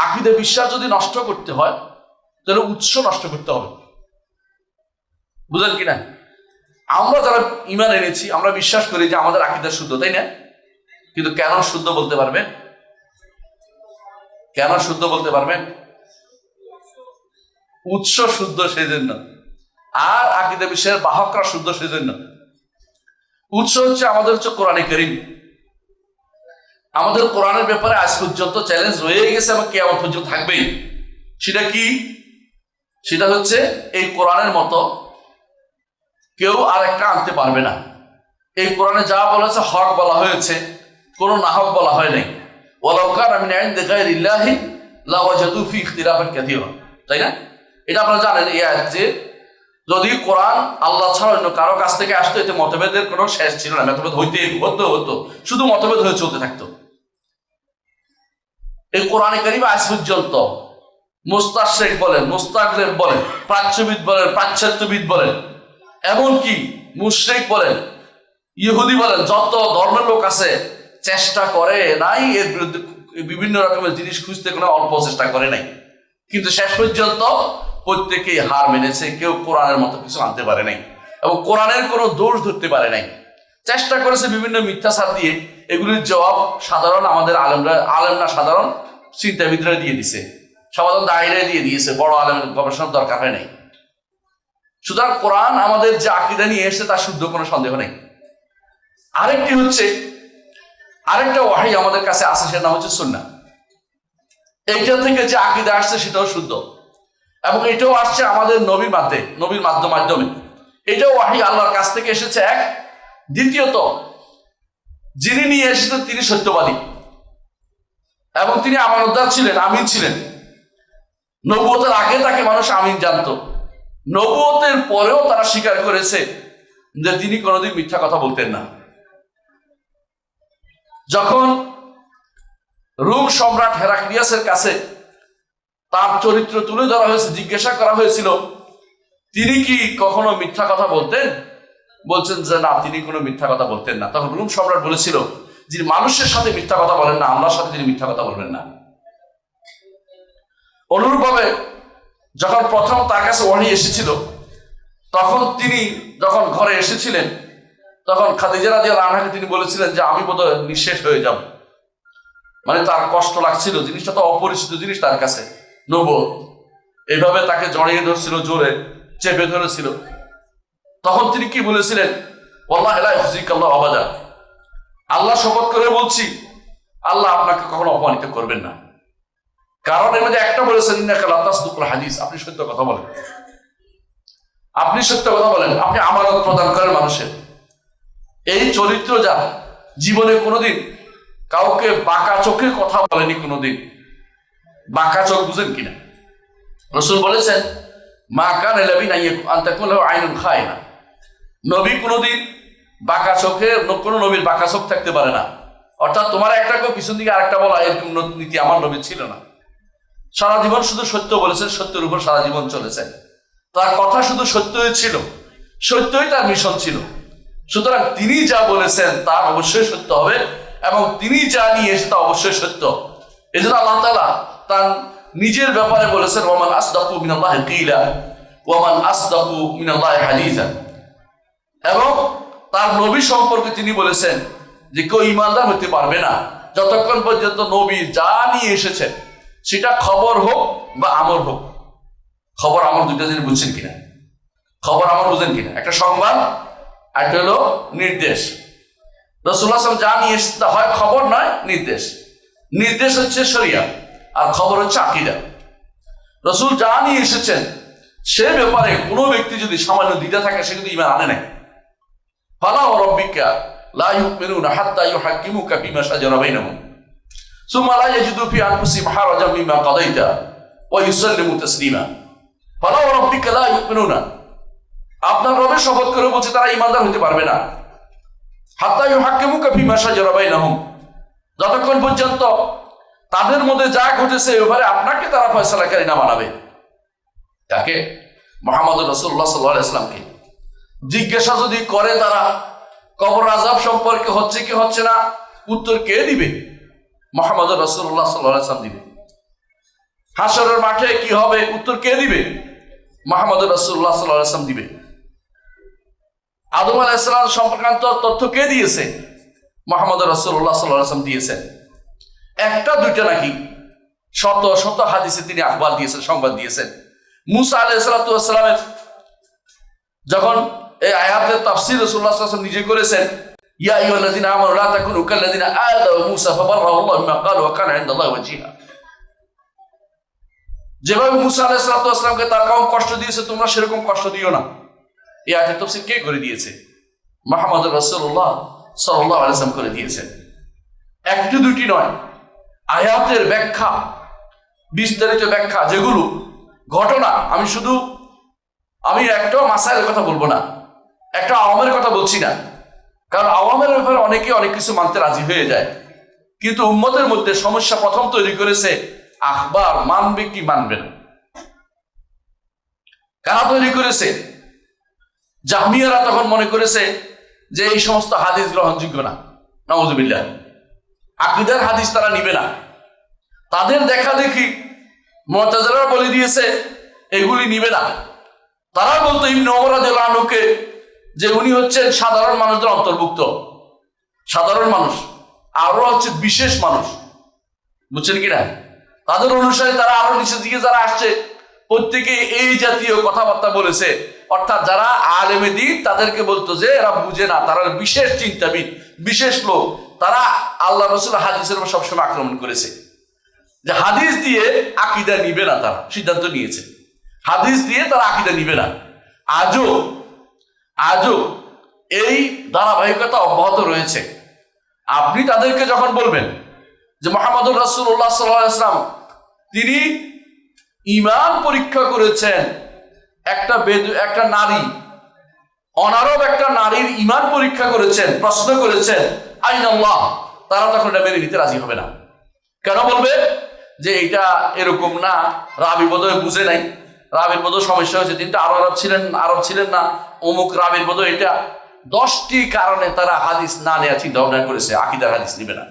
আকীদা বিশ্বাস যদি নষ্ট করতে হয় তাহলে উৎস নষ্ট করতে হবে। বুঝলেন কিনা? আমরা যারা ঈমান এনেছি আমরা বিশ্বাস করি যে আমাদের আকীদা শুদ্ধ, তাই না? কিন্তু কেন শুদ্ধ বলতে পারবেন? কেন শুদ্ধ বলতে পারবেন? উৎস শুদ্ধ সেই জন্য, আর আকীদা বিশ্বাসের বাহকরা শুদ্ধ সেই জন্য। উৎস হচ্ছে আমাদের কোরআনে কারীম। আমাদের কোরআনের ব্যাপারে আজ পর্যন্ত চ্যালেঞ্জ রয়ে গেছে এবং কিয়ামত পর্যন্ত থাকবেই। সেটা কি? সেটা হচ্ছে এই কোরআনের মতো কেউ আর একটা আনতে পারবে না। এই কোরআনে যা বলেছে হক বলা হয়েছে, কোনো নাহক বলা হয় নাই। ওয়ালাউ কানা মিন ইনদি গায়রিল্লাহি লাওয়াজাদু ফি ইখতিলাফান কাসীরা, তাই না? এটা আপনারা জানেন এই আয়াত, যে যদি কোরআন আল্লাহ ছাড়া অন্য কারো কাছ থেকে আসতো এতে মতভেদের কোনো শেষ ছিল না। মতভেদ হতো, শুধু মতভেদ হয়ে চলতে থাকতো। এই কোরআনে কারীমে আজ পর্যন্ত মুস্তাশরিক বলেন, মুস্তাগরিব বলেন, প্রাচ্যবিদ বলেন, পাশ্চাত্যবিদ বলেন, এমনকি মুশরিক বলেন, ইহুদি বলেন, যত ধর্মের লোক আছে চেষ্টা করে নাই এর বিরুদ্ধে বিভিন্ন রকমের জিনিস খুঁজতে, কোনো অল্প চেষ্টা করে নাই। কিন্তু শেষ পর্যন্ত প্রত্যেকেই হার মেনেছে, কেউ কোরআনের মতো কিছু আনতে পারে নাই এবং কোরআনের কোনো দোষ ধরতে পারে নাই। চেষ্টা করেছে বিভিন্ন মিথ্যাচার দিয়ে, এগুলির জবাব সাধারণ আমাদের আলেমরা সাধারণ চিন্তাবিদরা দিয়ে দিছে, সাধারণ দায়ীরা দিয়ে দিয়েছে, বড় আলেমের গবেষণার দরকার হয় নাই। সুতরাং কোরআন আমাদের যে আকীদা নিয়ে এসেছে তার শুদ্ধ কোনো সন্দেহ নেই। আরেকটা ওয়াহী আমাদের কাছে আছে, সেটার নাম হচ্ছে সুন্নাহ। এইটা থেকে যে আকীদা আসছে সেটাও শুদ্ধ, এবং এটাও আসছে আমাদের নবীর মাধ্যমে। এটাও ওয়াহী আল্লাহর কাছ থেকে এসেছে এক। দ্বিতীয়ত, যিনি নিয়ে এসেছেন তিনি সত্যবাদী এবং তিনি আমানতদার ছিলেন, আমিন ছিলেন। নবুয়তের আগে তাকে মানুষ আমিন জানতো, নবুয়তের পরেও তারা স্বীকার করেছে যে তিনি কোনোদিন মিথ্যা কথা বলতেন না। যখন রোম সম্রাট হেরাক্লিয়াসের কাছে তার চরিত্র তুলে ধরা হয়েছে, জিজ্ঞাসা করা হয়েছিল তিনি কি কখনো মিথ্যা কথা বলতেন, বলছেন যে না, তিনি কোনো মিথ্যা কথা বলতেন না। তখন রোম সম্রাট বলেছিল, যিনি মানুষের সাথে মিথ্যা কথা বলেন না, আল্লাহর সাথে তিনি মিথ্যা কথা বলবেন না। অনুরূপভাবে যখন প্রথম তার কাছে ওহী এসেছিল, তখন তিনি যখন ঘরে এসেছিলেন, তখন খাদিজা রাদিয়াল্লাহু আনহাকে তিনি বলেছিলেন যে আমি বোধহয় নিঃশেষ হয়ে যাব। মানে তার কষ্ট লাগছিল, জিনিসটা তো অপরিচিত জিনিস তার কাছে, নবুয়ত। এইভাবে তাকে জড়িয়ে ধরছিল, জোরে চেপে ধরেছিল। তখন তিনি কি বলেছিলেন? ওয়াল্লাহি লা ইউখজিকাল্লাহু আবাদা, আল্লাহ শপথ করে বলছি, আল্লাহ আপনাকে কখনো অপমানিত করবেন না। কারণ এর মধ্যে একটা বলেছেন, ইন্নাকা লা তাসদুকুল হাদিস, আপনি সত্য কথা বলেন, আপনি সত্য কথা বলেন, আপনি আমানত প্রদান করেন মানুষের। এই চরিত্র যা জীবনে কোনোদিন কাউকে বাঁকা চোখে কথা বলেনি, কোনোদিন বাঁকা চোখ, বুঝেন কিনা? রাসূল বলেছেন, মা কানা লিনাবিয়্যিন আন তাকুনা লাহু আইনুন খায়িনা, নবী কোনোদিন বাঁকা চোখে, কোনো নবীর বাঁকা চোখ থাকতে পারে না। অর্থাৎ তোমার একটা কেউ পিছন দিকে আরেকটা বলা, এরকম নীতি আমার নবীর ছিল না। সারা জীবন শুধু সত্য বলেছেন, সত্যের উপর সারা জীবন চলেছেন। তার কথা শুধু সত্যই ছিল, সত্যই তার মিশন ছিল। সুতরাং তিনি যা বলেছেন তা অবশ্যই সত্য হবে, এবং তিনি যা নিয়ে এসে তা অবশ্যই সত্য। এই জন্য আল্লাহ তাআলা তার নিজের ব্যাপারে বলেছেন, ওয়ামান আসদাকু মিনাল্লাহি কিলা ওয়ামান আসদাকু মিনাল্লাহি হাদিসা। এবং তার নবী সম্পর্কে তিনি বলেছেন যে কেউ ঈমানদার হতে পারবে না যতক্ষণ পর্যন্ত নবী যা নিয়ে এসেছেন সেটা খবর হোক বা আমল হোক। খবর আমল দুইটা জিনিস বুঝছেন কিনা? খবর আমল বুঝেন কিনা? একটা সংবাদ, একটা হলো নির্দেশ। রাসূলুল্লাহ সাল্লাল্লাহু আলাইহি ওয়াসাল্লাম যা নিয়ে এসেছে হয় খবর নয় নির্দেশ। নির্দেশ হচ্ছে শরিয়া, আর খবর হচ্ছে আকীদা। রাসূল যা নিয়ে এসেছেন সে ব্যাপারে কোনো ব্যক্তি যদি সামান্য দ্বিধা থাকে, সে কিন্তু ঈমান আনে নাই। ফালা ওয়া রাব্বিকা লা ইউমিনুনা হাত্তা ইউহাক্কিমুকা ফিমা শাজারা বাইনাহুম সুম্মা লা ইয়াজিদু ফি আনফুসিহিম হারাজাম মিম্মা কাদাইতা ওয়া ইউসাল্লিমু তাসলিমা। ফালা ওয়া রাব্বিকা লা ইউমিনুনা, আপনার রবের শপথ করে বলছে তারা ঈমানদার হতে পারবে না। হাত্তা ইউহাক্কিমুকা ফিমা শাজারা বাইনাহুম, যতক্ষণ পর্যন্ত তাদের মধ্যে যা ঘটেছে এবারে আপনাকে তারা ফয়সালাকারী না বানাবে। তাকে মুহাম্মদুর রাসূলুল্লাহ সাল্লাল্লাহু আলাইহি ওয়াসাল্লামকে জিজ্ঞাসা যদি করে তারা কবর আযাব সম্পর্কে হচ্ছে কি হচ্ছে না, উত্তর কে দিবে? মুহাম্মদুর রাসূলুল্লাহ সাল্লাল্লাহু আলাইহি ওয়াসাল্লাম দিবে। হাসরের মাঠে কি হবে উত্তর কে দিবে? মুহাম্মদ রাসূলুল্লাহ সাল্লাল্লাহু আলাইহি ওয়াসাল্লাম দিবে। আদম আলাইহিস সালাম সংক্রান্ত তথ্য কে দিয়েছে? মুহাম্মদ রাসূলুল্লাহ সাল্লাল্লাহু আলাইহি ওয়াসাল্লাম দিয়েছেন। একটা দুইটা নাকি শত শত হাদিসে তিনি আখবার দিয়েছেন, সংবাদ দিয়েছেন। মুসা আলাইহিস সালামের যখন এই আয়াতের তাফসীর রাসূলুল্লাহ সাল্লাল্লাহু আলাইহি ওয়াসাল্লাম নিজে করেছেন, ইয়া আইয়ুহাল্লাযীনা আমানু লা তাকুনু কাল্লাযীনা আযাউ মুসা ফাবাররাহু আল্লাহু মিম্মা ক্বালু ওয়া কানা ইনদাল্লাহি ওয়াজিহা। যেভাবে মুসা আলাইহিস সালামকে তার কওম কষ্ট দিয়েছে, তোমরা সেরকম কষ্ট দিও না। এই আয়াতের তাফসীর কে করে দিয়েছে? মুহাম্মদ রাসূলুল্লাহ সাল্লাল্লাহু আলাইহি ওয়াসাল্লাম করে দিয়েছেন। একটি দুটি নয়, আয়াতের ব্যাখ্যা, বিস্তারিত ব্যাখ্যা, যেগুলো ঘটনা, আমি একটাও মাসাইলের কথা বলবো না, একটা আওয়ামের কথা বলছি না, কারণ আওয়ামের ব্যাপারে অনেকে অনেক কিছু মানতে রাজি হয়ে যায়, কিন্তু উম্মতের মধ্যে সমস্যা প্রথম তৈরি করেছে আখবার মানবে কি মানবে না। কারা তৈরি করেছে? জাহমিয়ারা তখন মনে করেছে যে এই সমস্ত হাদিস গ্রহণযোগ্য না, নাউযুবিল্লাহ, আকীদার হাদিস তারা নিবে না। তাদের দেখা দেখি মুতাজিলারা বলে দিয়েছে এগুলি নিবে না। তারা বলতো ইবনে ওমর রাদিয়াল্লাহু আনহুকে যে উনি হচ্ছেন সাধারণ মানুষদের অন্তর্ভুক্ত, সাধারণ মানুষ, আরো হচ্ছে বিশেষ মানুষ, বুঝছেন কিনা? তাদের অনুসারে তারা আরো নিচের দিকে যারা আসছে প্রত্যেকে এই জাতীয় কথাবার্তা বলেছে, অর্থাৎ যারা আলেমে দ্বীন তাদেরকে বলতো যে এরা বুঝে না, তারা বিশেষ চিন্তাবিদ, বিশেষ লোক, তারা আল্লাহ রাসূল হাদিসের উপর সবসময় আক্রমণ করেছে, যে হাদিস দিয়ে আকীদা নিবে না। তারা সিদ্ধান্ত নিয়েছে হাদিস দিয়ে তারা আকীদা নিবে না। আজও এই ধারাবাহিকতা অব্যাহত রয়েছে। আপনি তাদেরকে যখন বলবেন যে মুহাম্মদুর রাসূলুল্লাহ সাল্লাল্লাহু আলাইহি ওয়াসাল্লাম তিনি ঈমান পরীক্ষা করেছেন, একটা নারী, অনারব একটা নারীর ঈমান পরীক্ষা করেছেন, প্রশ্ন করেছেন আইনাল্লাহ, তারা তখন এটা মেনে নিতে রাজি হবে না। কেন বলবে যে এটা এরকম না, রাবি বোধহয় বুঝে নাই, রাবির বোধহয় সমস্যা হয়েছে, তিনি তো আরব ছিলেন না, অমুক রাবির বোধহয় এটা। 10টি কারণে তারা হাদিস না নেওয়া চিন্তা ভাবনা করেছে, আকীদার হাদিস নিবে না।